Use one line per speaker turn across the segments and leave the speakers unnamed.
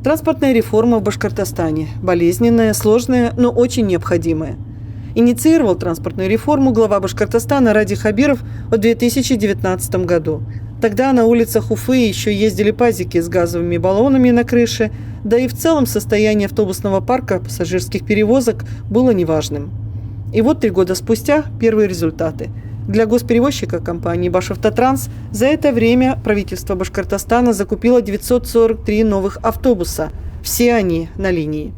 Транспортная реформа в Башкортостане. Болезненная, сложная, но очень необходимая. Инициировал транспортную реформу глава Башкортостана Ради Хабиров в 2019 году. Тогда на улицах Уфы еще ездили пазики с газовыми баллонами на крыше, да и в целом состояние автобусного парка пассажирских перевозок было неважным. И вот 3 года спустя первые результаты. Для госперевозчика компании «Башавтотранс» за это время правительство Башкортостана закупило 943 новых автобуса. Все они на линии.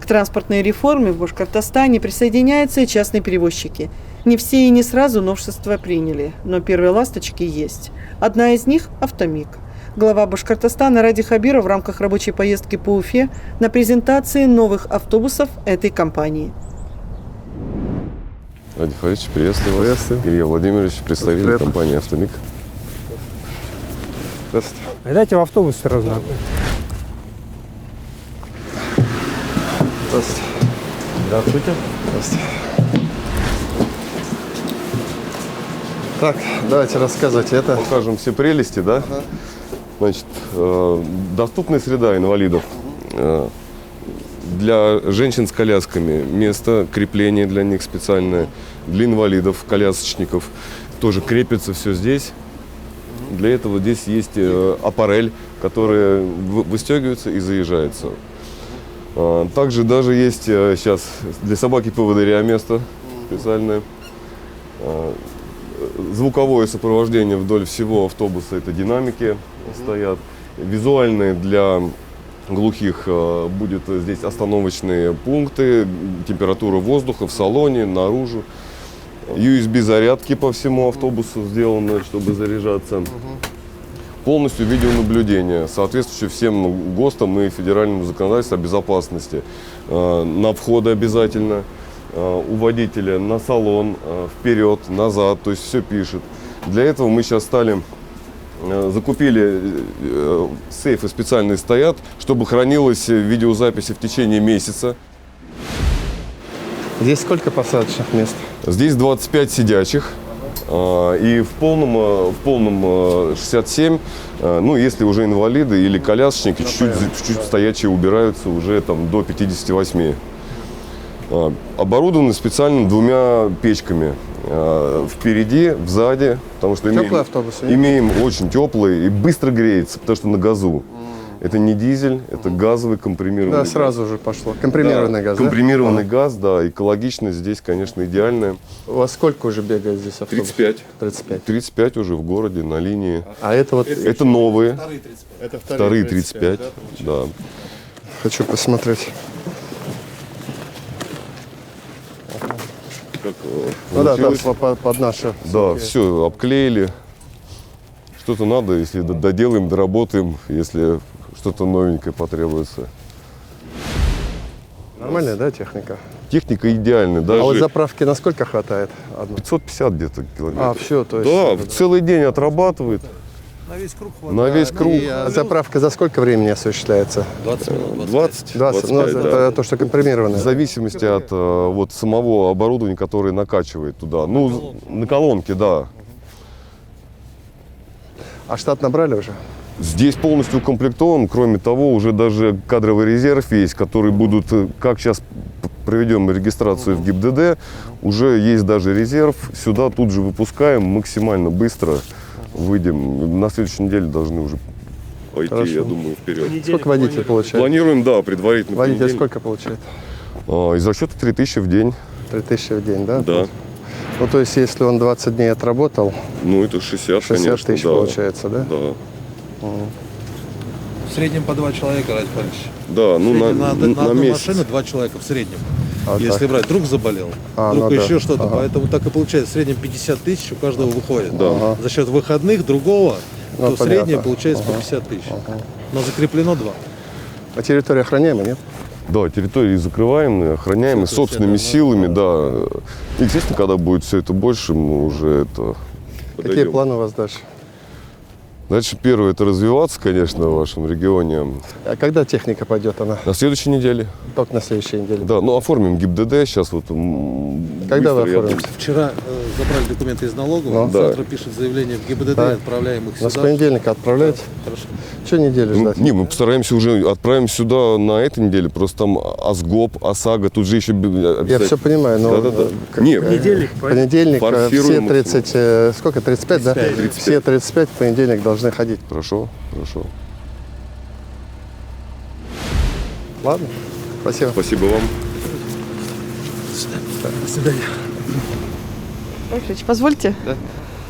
К транспортной реформе в Башкортостане присоединяются и частные перевозчики. Не все и не сразу новшества приняли, но первые ласточки есть. Одна из них – «Автомик». Глава Башкортостана Ради Хабиров в рамках рабочей поездки по Уфе на презентации новых автобусов этой компании.
Ради Фаридович, приветствую вас.
Приветствую.
Илья Владимирович, представитель
Привет.
компании «Автомик».
Здравствуйте.
Дайте в автобус сразу.
Здравствуйте.
Здравствуйте.
Здравствуйте. Так, давайте рассказывайте. Это
Покажем все прелести, да? Значит, доступная среда инвалидов. Для женщин с колясками место крепления для них специальное. Для инвалидов, колясочников тоже крепится все здесь. Для этого здесь есть аппарель, который выстегивается и заезжается. Также даже есть сейчас для собаки-поводыря место специальное. Звуковое сопровождение вдоль всего автобуса, это динамики стоят. Визуальные для глухих будет здесь остановочные пункты, температура воздуха в салоне, наружу. USB-зарядки по всему автобусу сделаны, чтобы заряжаться. Полностью видеонаблюдение, соответствующее всем ГОСТам и федеральному законодательству о безопасности. На входы обязательно, у водителя на салон, вперед, назад, то есть все пишет. Для этого мы сейчас закупили сейфы специальные стоят, чтобы хранилась видеозапись в течение месяца.
здесь сколько посадочных мест?
Здесь 25 сидячих. И в полном 67, ну, если уже инвалиды или колясочники, чуть-чуть стоячие убираются уже там до 58. Оборудованы специально 2 печками. Впереди, сзади, потому что
Теплый автобус?
имеем очень теплый и быстро греется, потому что на газу. Это не дизель, это газовый компримированный
Да,
газ.
сразу же пошло. Компримированный газ,
Компримированный газ, да, экологичность здесь, конечно, идеальная.
У вас сколько уже бегает здесь автобус?
35.
35.
35 уже в городе, на линии.
А это вот
Это новые.
это
Вторые 35, да.
хочу посмотреть.
Как,
Ну да, там
получилось.
под наши.
Да, все, обклеили. Что-то надо, если доделаем, доработаем, если что-то новенькое потребуется.
Нормальная, да, техника?
Техника идеальная, даже
А вот заправки на сколько хватает? Одну?
550 где-то километров.
Все, то есть.
Да, в целый день отрабатывает.
На весь круг хватает.
На весь круг.
И заправка за сколько времени осуществляется?
20 минут,
20,
20. Ну,
25, да.
это то, что компримированное.
В зависимости от вот самого оборудования, которое накачивает туда. Ну, на колонке, да.
А штат набрали уже?
Здесь полностью укомплектован. Кроме того, уже даже кадровый резерв есть, который будут, как сейчас проведем регистрацию в ГИБДД, уже есть даже резерв. Сюда тут же выпускаем максимально быстро. Выйдем. На следующей неделе должны уже пойти,
Хорошо.
я думаю, вперед.
Сколько водитель получает?
Планируем, да, предварительно.
Водитель
понедельник.
сколько получает?
Из расчета 3000 в день.
3000 в день, да?
Да.
Ну, то есть, если он 20 дней отработал,
Ну, это 60,
60
конечно.
тысяч
да.
получается, да?
Да.
В среднем по 2 человека, Ради Фаридович.
Да, ну
В среднем на
на
одну
месяц.
машину 2 человека в среднем.
А
Если
так.
брать, друг заболел,
А,
друг
ну да.
еще что-то.
Ага.
Поэтому так и получается. В среднем 50 тысяч у каждого выходит.
Да.
Ага.
За счет выходных другого,
Ну,
то
понятно.
среднее получается по 50 тысяч. Но закреплено 2.
А территория охраняемая, нет?
Да, территории закрываем, охраняем
Все,
собственными
да,
силами, да. Естественно, когда будет все это больше, мы уже это
Какие
подойдем.
планы у вас дальше?
Дальше первое – это развиваться, конечно, в вашем регионе.
А когда техника пойдет она?
На следующей неделе.
Только на следующей неделе.
Да, ну оформим ГИБДД сейчас вот.
Когда вы
быстро, я
оформите?
Вчера забрали документы из налоговой,
Ну,
завтра пишет заявление в ГИБДД,
Да.
отправляем их
Нас с
сюда.
понедельника отправляете?
Хорошо.
Что неделю ждать?
Не, мы постараемся уже, отправим сюда на этой неделе, просто там АСГОП, ОСАГО, тут же еще...
Я все понимаю, но
Да-да-да. Не,
понедельник все
Форсируем
30, сколько, 35, да?
35.
Все 35 в понедельник должны ходить.
Хорошо, хорошо.
Ладно, спасибо.
Спасибо вам.
Ильич, позвольте? Да.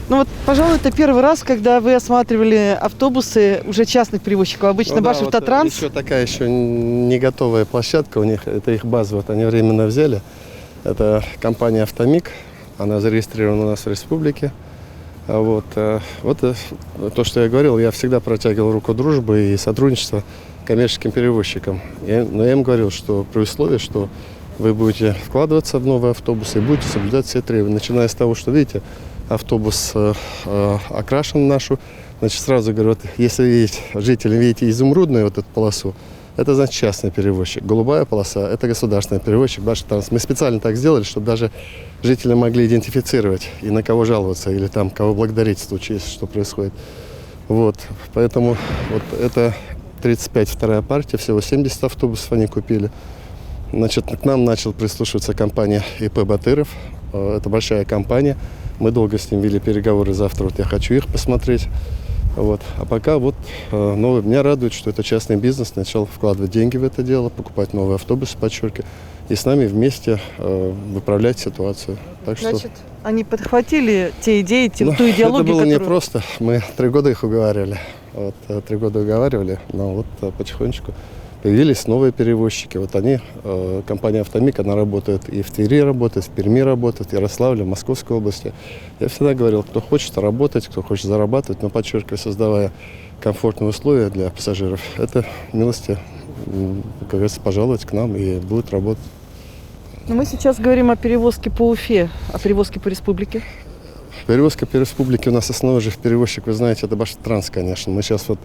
Ну вот, пожалуй, это первый раз, когда вы осматривали автобусы уже частных перевозчиков. Обычно
Ну да,
ваш
вот
автотранс.
еще такая еще не готовая площадка у них, это их база, вот они временно взяли. Это компания «Автомик», она зарегистрирована у нас в республике. Вот то, что я говорил, я всегда протягивал руку дружбы и сотрудничества коммерческим перевозчикам. Но я им говорил, что при условии, что вы будете вкладываться в новые автобусы и будете соблюдать все требования. Начиная с того, что, видите, автобус окрашен нашу. Значит, сразу говорю, вот, если видите, жители видите изумрудную вот эту полосу, это значит частный перевозчик. Голубая полоса – это государственный перевозчик. Мы специально так сделали, чтобы даже жители могли идентифицировать и на кого жаловаться, или там кого благодарить в случае, если что происходит. Вот, поэтому вот это 35 вторая партия, всего 70 автобусов они купили. Значит, к нам начал прислушиваться компания ИП «Батыров». Это большая компания. Мы долго с ним вели переговоры. Завтра вот я хочу их посмотреть. Вот. А пока вот новый. Меня радует, что это частный бизнес. Начал вкладывать деньги в это дело, покупать новые автобусы, подчеркиваю. И с нами вместе выправлять ситуацию. Так что,
Значит, они подхватили те идеи, ту
это
идеологию,
было
которую...
непросто. Мы 3 года их уговаривали. Вот, 3 года уговаривали, но вот потихонечку появились новые перевозчики. Вот они, компания «Автомик», она работает и в Твери работает, в Перми работает, в Ярославле, в Московской области. Я всегда говорил, кто хочет работать, кто хочет зарабатывать, но, подчеркиваю, создавая комфортные условия для пассажиров, это милости, как говорится, пожаловать к нам и будет работать.
Но мы сейчас говорим о перевозке по Уфе, о перевозке по республике.
Перевозка по республике у нас основной же перевозчик, вы знаете, это Башавтотранс, конечно. Мы сейчас вот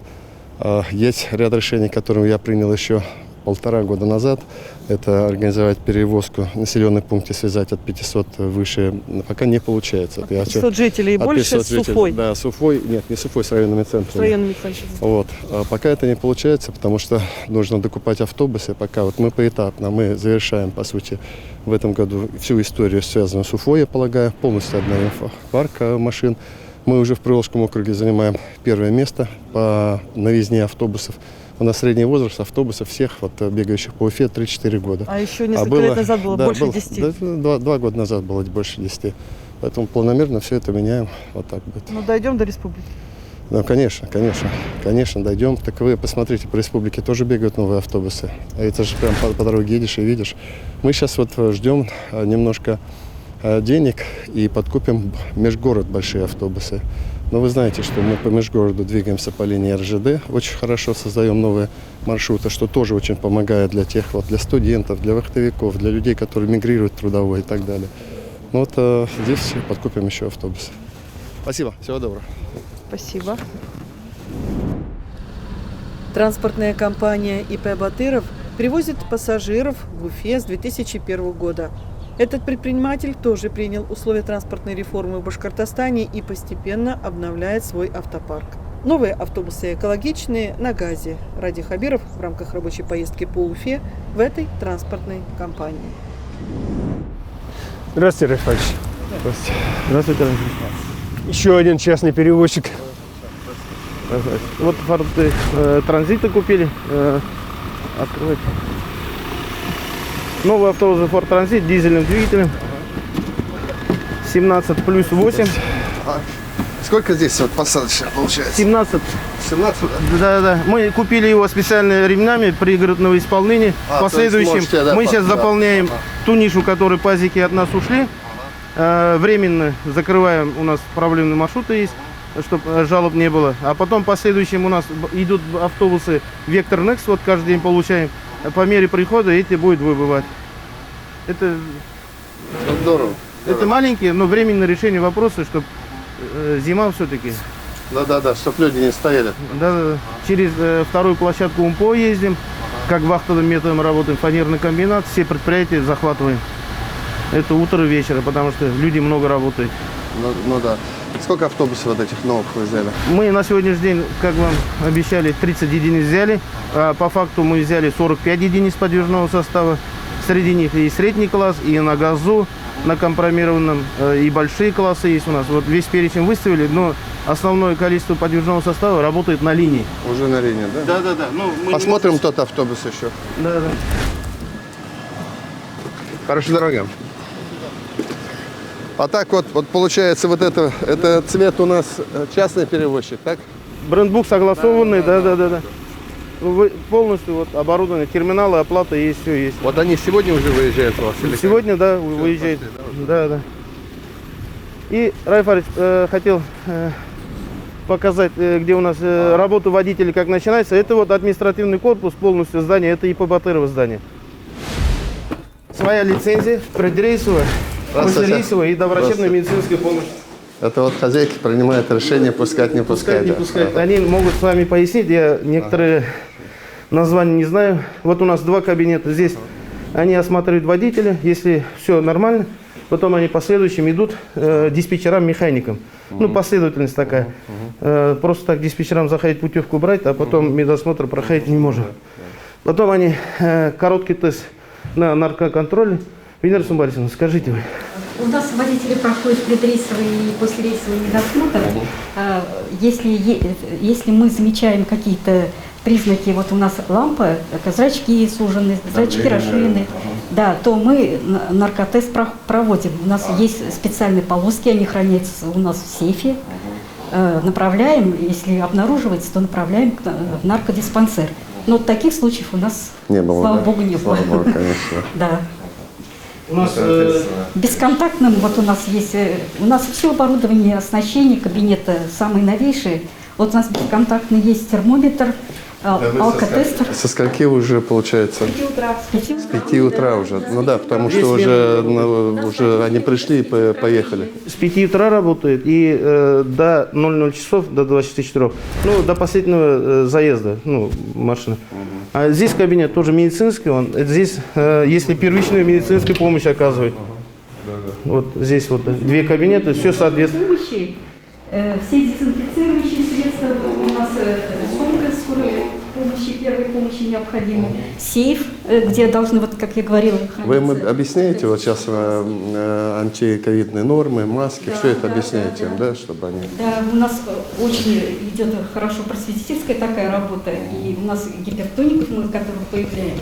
есть ряд решений, которые я принял еще 1,5 года назад. Это организовать перевозку в населенных пунктах, связать от 500 выше. Пока не получается.
От 500 жителей и больше с Уфой.
Да, с Уфой. Нет, не с Уфой, с районными центрами.
С районными центрами.
Вот. Пока это не получается, потому что нужно докупать автобусы. Пока вот мы поэтапно, мы завершаем, по сути, в этом году всю историю, связанную с Уфой, я полагаю, полностью обновим парк машин. Мы уже в Приволжском округе занимаем 1 место по новизне автобусов. У нас средний возраст автобусов всех вот, бегающих по Уфе 3-4 года.
А еще несколько лет назад было больше 10.
2 года назад было больше 10. Поэтому планомерно все это меняем. Вот так будет.
Ну, дойдем до республики.
Ну, конечно, дойдем. Так вы посмотрите, по республике тоже бегают новые автобусы. А это же прям по дороге едешь и видишь. Мы сейчас вот ждем немножко денег и подкупим межгород большие автобусы. Но вы знаете, что мы по межгороду двигаемся по линии РЖД, очень хорошо создаем новые маршруты, что тоже очень помогает для тех, вот, для студентов, для вахтовиков, для людей, которые мигрируют трудовой и так далее. Ну вот здесь подкупим еще автобусы. Спасибо, всего доброго.
Спасибо. Транспортная компания ИП «Батыров» перевозит пассажиров в Уфе с 2001 года. Этот предприниматель тоже принял условия транспортной реформы в Башкортостане и постепенно обновляет свой автопарк. Новые автобусы экологичные на газе. Ради Хабиров в рамках рабочей поездки по Уфе в этой транспортной компании.
Здравствуйте, Рафаэль. Здравствуйте. Здравствуйте, Рафаэль. Еще один частный перевозчик. Вот форты транзиты купили. Открывайте. Новый автобус Ford Transit, дизельным двигателем. 17 плюс 8.
Сколько здесь вот посадочных получается?
17.
17?
Да. Мы купили его специально ремнями пригородного исполнения. Последующим
можете, да,
мы сейчас заполняем ту нишу, которой пазики от нас ушли. Временно закрываем, у нас проблемные маршруты есть, чтобы жалоб не было. А потом последующим у нас идут автобусы Vector Next, вот каждый день получаем. По мере прихода эти будет выбывать. Это
Здорово.
Это маленькие, но временное решение вопроса, чтобы зима все-таки.
Да, чтобы люди не стояли.
Да, через вторую площадку УМПО ездим, как вахтовым методом работаем, фанерный комбинат, все предприятия захватываем. это утро и вечер, потому что люди много работают.
Ну да. Сколько автобусов вот этих новых вы взяли?
Мы на сегодняшний день, как вам обещали, 30 единиц взяли. А по факту мы взяли 45 единиц подвижного состава. Среди них и средний класс, и на газу, на компромированном, и большие классы есть у нас. Вот весь перечень выставили, но основное количество подвижного состава работает на линии.
Уже на линии, да?
Да. Ну, мы
Посмотрим тот автобус еще.
Да.
Хорошей дороги. А так вот получается вот это цвет у нас частный перевозчик, так?
Брендбук согласованный, да. Полностью вот оборудование, терминалы, оплата есть, все есть.
Вот они сегодня уже выезжают у вас? Или
Сегодня, да, выезжает. Да. И, Раиф Арич, хотел показать, где у нас работа водителей, как начинается. Это вот административный корпус, полностью здание, это ИП-Батырова здание. Своя лицензия, предрейсовая, послерейсовая и доврачебная медицинская помощь.
Это вот хозяйки принимают решение пускать, не пускать.
Не пускать. Они могут с вами пояснить, я некоторые названия не знаю. Вот у нас 2 кабинета. Здесь они осматривают водителя, если все нормально, потом они последующим идут диспетчерам-механикам. Ну, последовательность такая. Просто так диспетчерам заходить путевку брать, а потом медосмотр проходить не можем. Потом они короткий тест на наркоконтроле. Венера Сумбарисовна, скажите вы.
У нас водители проходят предрейсовый и послерейсовый медосмотр. Если мы замечаем какие-то признаки, вот у нас лампа, зрачки сужены, зрачки расширены, да, то мы наркотест проводим. У нас есть специальные полоски, они хранятся у нас в сейфе. Направляем, если обнаруживается, то направляем в наркодиспансер. Но таких случаев у нас,
Не было,
слава
да?
богу, не было.
Слава богу, конечно.
Да.
У нас
Бесконтактным вот у нас есть, у нас все оборудование, оснащение кабинета самые новейшие. Вот у нас бесконтактный есть термометр, алкотестер.
Со скольки уже получается?
С 5 утра.
С 5 утра уже. Ну да, потому что уже они пришли и поехали.
с 5 утра работает и до 00 часов, до 24, ну, до последнего заезда, ну, машины. А здесь кабинет тоже медицинский, здесь, если первичную медицинскую помощь оказывает. Вот здесь вот 2 кабинета, все соответствует.
Помощи, все дезинфицирующие средства, у нас сумка скорой помощи, первой помощи необходимы, сейф, где должны, вот как я говорила,
Вы им
храниться.
объясняете вот сейчас антиковидные нормы, маски, все это объясняете им, да, чтобы они...
Да, у нас очень идет хорошо просветительская такая работа, и у нас гипертоников, мы которых появляем,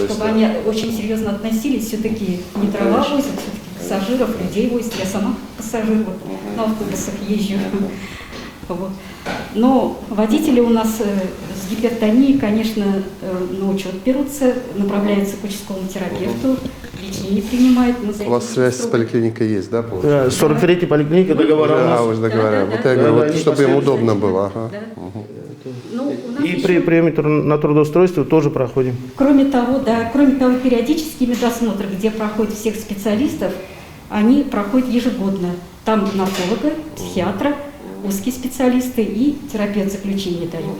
чтобы они очень серьезно относились, все-таки не трава возят, все-таки пассажиров, людей возят. Я сама пассажир, вот, на автобусах езжу. Вот. Но водители у нас с гипертонией, конечно, на учет берутся, направляются к участковому терапевту, лечение принимают.
У вас связь с поликлиникой есть, да, получается?
43-й поликлиника, договора у нас.
Уже договоря. Вот я говорю, вот, чтобы им удобно было. Ага.
Ну, у нас
И
еще-
прием на трудоустройство тоже проходим.
Кроме того, периодические медосмотры, где проходят всех специалистов, они проходят ежегодно. Там нарколога, психиатра, узкие специалисты и терапевт заключения дают.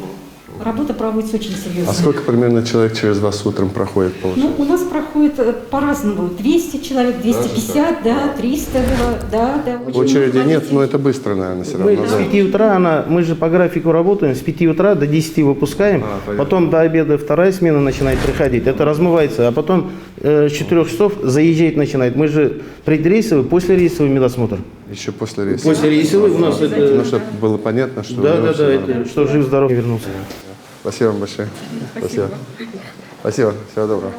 Работа проводится очень серьезно.
А сколько примерно человек через вас утром проходит, получается?
Ну, у нас проходит по-разному. 200 человек, 250, да, 300 было, да. очень
Очереди
много
нет,
водителей.
но это быстро, наверное, все
Мы
равно.
с
да.
5 утра, мы же по графику работаем, с 5 утра до 10 выпускаем, потом до обеда вторая смена начинает приходить, это размывается, а потом с 4 часов заезжать начинает. Мы же предрейсовый, послерейсовый медосмотр.
Еще после рейса.
Послерейсовый у нас это...
Ну, чтобы было понятно, что...
Да,
у него всё
это,
нормально.
что жив-здоров вернулся.
Спасибо вам большое. Спасибо. Спасибо. Всего доброго.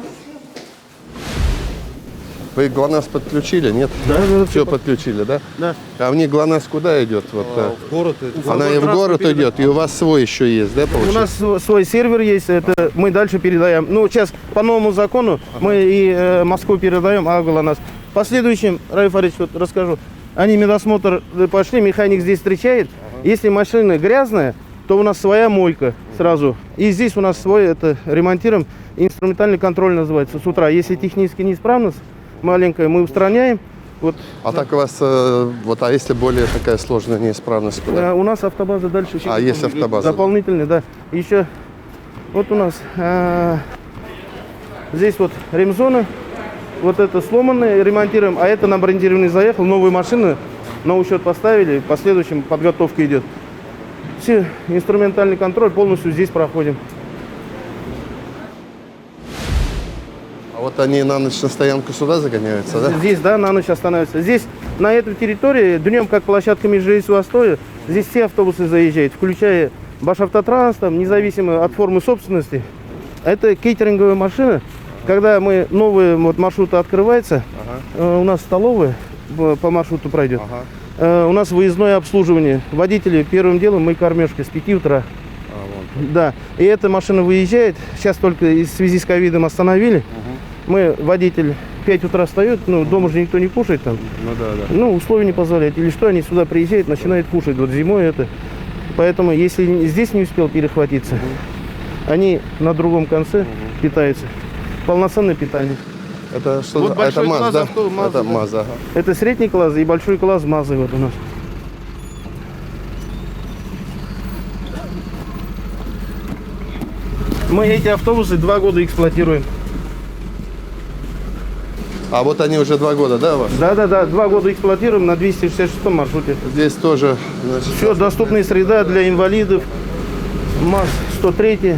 Вы ГЛОНАСС подключили, нет?
Да,
Все подключили, да?
Да.
А в них ГЛОНАСС куда идет? Вот,
В город.
она и в город идет, и у вас свой еще есть, да,
У
получается?
нас свой сервер есть, это мы дальше передаем. Ну, сейчас по новому закону мы и Москву передаем, а ГЛОНАСС. В последующем, Раиф Арич, вот расскажу, они медосмотр пошли, механик здесь встречает. Если машина грязная, то у нас своя мойка сразу. И здесь у нас свой, это ремонтируем, инструментальный контроль называется с утра. Если технически неисправность маленькая, мы устраняем. Вот.
А так у вас, вот, а если более такая сложная неисправность, куда?
У нас автобаза дальше.
А, есть автобаза.
Дополнительный, да. Еще вот у нас здесь вот ремзона. Вот это сломанное, ремонтируем, а это на брендированный заехал, новую машину на учет поставили, в последующем подготовка идет. Все, инструментальный контроль полностью здесь проходим.
А вот они на ночь на стоянку сюда загоняются, да?
Здесь, да, на ночь останавливаются. Здесь, на этой территории, днем, как площадка межрейсовая, здесь все автобусы заезжают, включая Башавтотранс, там, независимо от формы собственности. Это кейтеринговая машина. Когда мы новые вот, маршруты открываются, у нас столовая по маршруту пройдет. У нас выездное обслуживание. Водители первым делом мы кормежка с 5 утра. Да. И эта машина выезжает. Сейчас только в связи с ковидом остановили. Мы, водитель, 5 утра встает, ну, дома же никто не кушает там.
Ну да, да.
Ну, условия не позволяют. Или что, они сюда приезжают, начинают кушать. Вот зимой это. Поэтому, если здесь не успел перехватиться, они на другом конце питаются. Полноценное питание.
Это что?
Вот
Это
большой
МАЗ,
класс
да?
авто, МАЗ,
Это
да.
МАЗ, ага.
Это средний класс и большой класс МАЗы вот у нас. Мы эти автобусы 2 года эксплуатируем.
А вот они уже 2 года, да, у вас?
Да, 2 года эксплуатируем на 266 маршруте.
Здесь тоже, значит,
Все, доступная среда для инвалидов. МАЗ-103.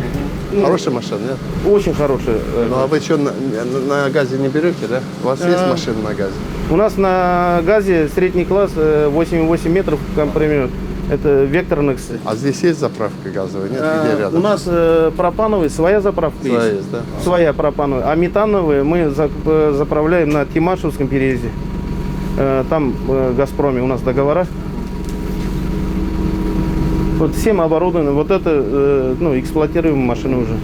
хорошая машина, нет?
Очень хорошая.
Ну а вы что, на газе не берете, да? У вас есть машина на газе?
У нас на газе средний класс 8,8 метров компримирует. Это Vectornex.
А здесь есть заправка газовая, нет? Где рядом?
У нас пропановый, своя заправка
Своя
есть.
есть, да?
Своя пропановая. А метановые мы заправляем на Тимашевском переезде. Там Газпроме у нас договора. Вот всем оборудовано. Вот это, ну, эксплуатируемая машина уже.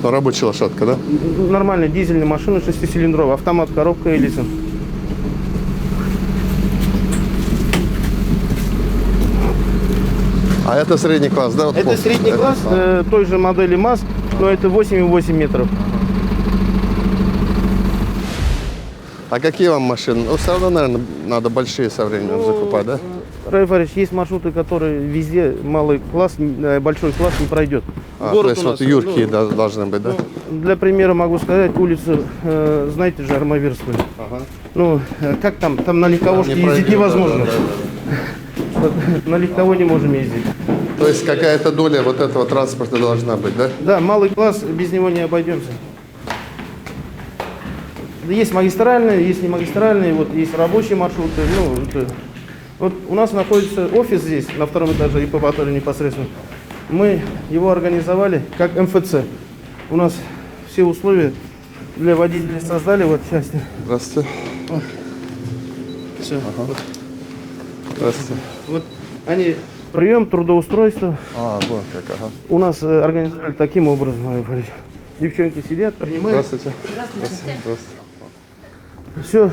Ну, рабочая лошадка, да?
Нормальная дизельная машина 6-цилиндровая. Автомат, коробка, Элисон.
А это средний класс, да? Вот
Это средний класс той же модели МАЗ, но это 8,8 метров.
А какие вам машины? Ну, все равно, наверное, надо большие со временем закупать, да?
Раф Ильич, есть маршруты, которые везде малый класс, большой класс не пройдет.
А,
Город
то есть
у нас,
вот юркие должны быть, да?
Для примера могу сказать, улицу, знаете же, Армавирскую. Ну, как там? Там на легковушке
Не
ездить
пройдет,
невозможно.
да.
Вот, на легковой не можем ездить.
То есть какая-то доля вот этого транспорта должна быть, да?
Да, малый класс, без него не обойдемся. Есть магистральные, есть не магистральные, вот есть рабочие маршруты. Ну, это... Вот у нас находится офис здесь, на 2-м этаже, ИП-Батори непосредственно. Мы его организовали как МФЦ. У нас все условия для водителей создали в этой части.
Здравствуйте.
Все.
Здравствуйте.
Вот они прием, трудоустройство.
А, вот как, ага.
У нас организовали таким образом, Мария Борисовна. Девчонки сидят, принимают.
Здравствуйте. Здравствуйте.
Все.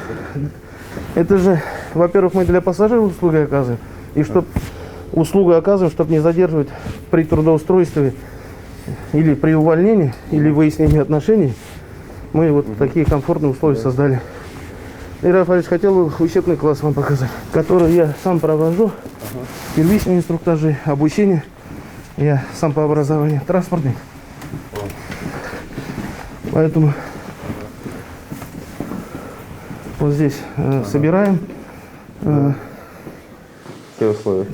Это же, во-первых, мы для пассажиров услуги оказываем. И чтобы услугу оказываем, чтобы не задерживать при трудоустройстве или при увольнении, или выяснении отношений, мы вот такие комфортные условия создали. И, Рафаэль, хотел бы учебный класс вам показать, который я сам провожу. Первичные инструктажи, обучение. Я сам по образованию транспортный. Поэтому вот здесь собираем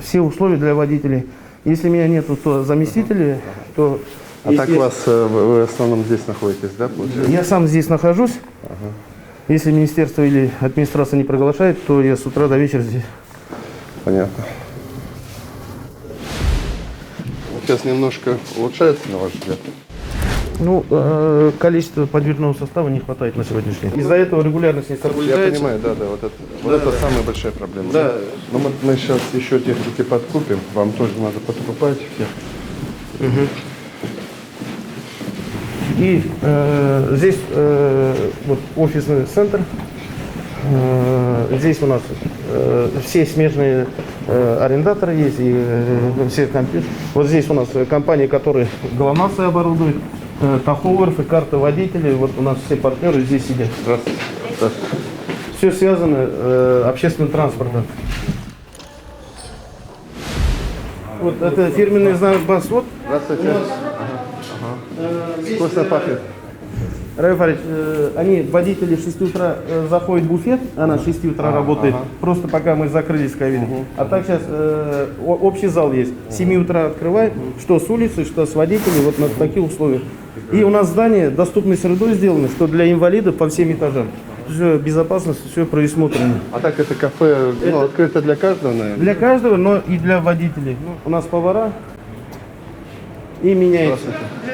все условия для водителей. Если меня нету, то заместители, то...
А так у вас, вы в основном здесь находитесь, да, получается?
Я сам здесь нахожусь. Если министерство или администрация не приглашает, то я с утра до вечера здесь.
Понятно. Сейчас немножко улучшается, на ваш взгляд?
Ну, количество подвижного состава не хватает на сегодняшний день. Из-за этого регулярность не
Я
соблюдается.
понимаю, да, вот это самая большая проблема.
Да.
Но мы сейчас еще техники подкупим, вам тоже надо подкупать всех.
И здесь вот офисный центр. Здесь у нас все смежные арендаторы есть и все компьютеры. Вот здесь у нас компании, которые ГЛОНАСС оборудуют, тахографы, карты водителей. Вот у нас все партнеры здесь сидят.
Здравствуйте. Здравствуйте.
Все связано общественным транспортом. Вот это фирменный знак БАС. Вот
Здравствуйте. Вкусно пахнет.
Рафик Фаридович, они, водители, в 6 утра заходят в буфет, она с 6 утра работает, просто пока мы закрылись с ковидом. А так сейчас общий зал есть. С 7 утра открывает, что с улицы, что с водителей, вот на таких условиях. И у нас здание доступной средой сделано, что для инвалидов по всем этажам. Все безопасность, все предусмотрено.
А так это кафе открыто для каждого, наверное?
Для каждого, но и для водителей. Ну, у нас повара и меняется.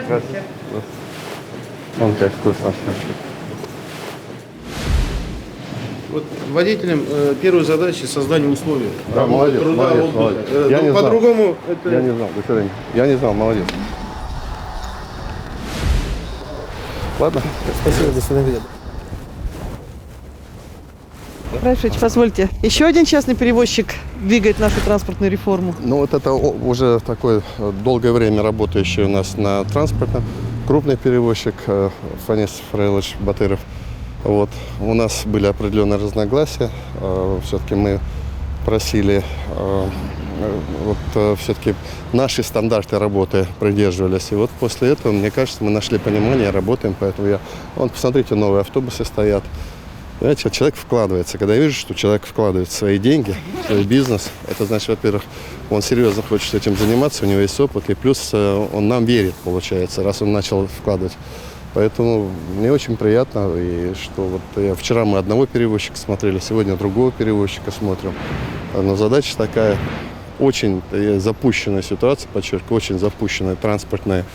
Здравствуйте. Он как вкусно.
Вот водителям первая задача создание условий.
Да, молодец,
труда,
молодец,
отдыха.
молодец. Я не знал.
По-другому это...
Я не знал, до свидания. Я не знал, молодец. Ладно.
Спасибо, до свидания.
Рафич, позвольте, еще один частный перевозчик двигает нашу транспортную реформу.
Ну вот это уже такое долгое время работающий у нас на транспортном. Крупный перевозчик Фанис Фраилович Батыров. Вот. У нас были определенные разногласия. Все-таки мы просили, все-таки наши стандарты работы придерживались. И вот после этого, мне кажется, мы нашли понимание, работаем. Поэтому посмотрите, новые автобусы стоят. Знаете, человек вкладывается. Когда я вижу, что человек вкладывает свои деньги, в свой бизнес, это значит, во-первых, он серьезно хочет этим заниматься, у него есть опыт, и плюс он нам верит, получается, раз он начал вкладывать. Поэтому мне очень приятно, и что вот вчера мы одного перевозчика смотрели, сегодня другого перевозчика смотрим. Но задача такая, очень запущенная ситуация, подчеркиваю, очень запущенная транспортная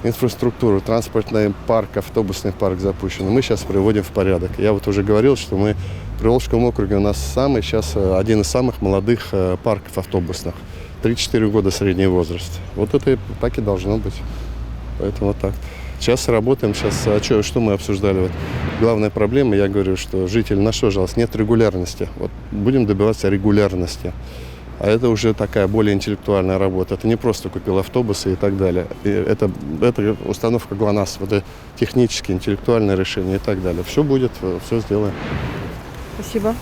инфраструктуру, транспортный парк, автобусный парк запущен. Мы сейчас приводим в порядок. Я вот уже говорил, что мы в Приволжском округе у нас сейчас один из самых молодых парков автобусных. 3-4 года средний возраст. Вот это так и должно быть. Поэтому вот так. Сейчас работаем, что мы обсуждали? Вот главная проблема, я говорю, что житель на что жалуется? Нет регулярности. Вот будем добиваться регулярности. А это уже такая более интеллектуальная работа. Это не просто купил автобусы и так далее. И это установка ГЛОНАСС, вот это технические, интеллектуальные решения и так далее. Все будет, все сделаем.
Спасибо.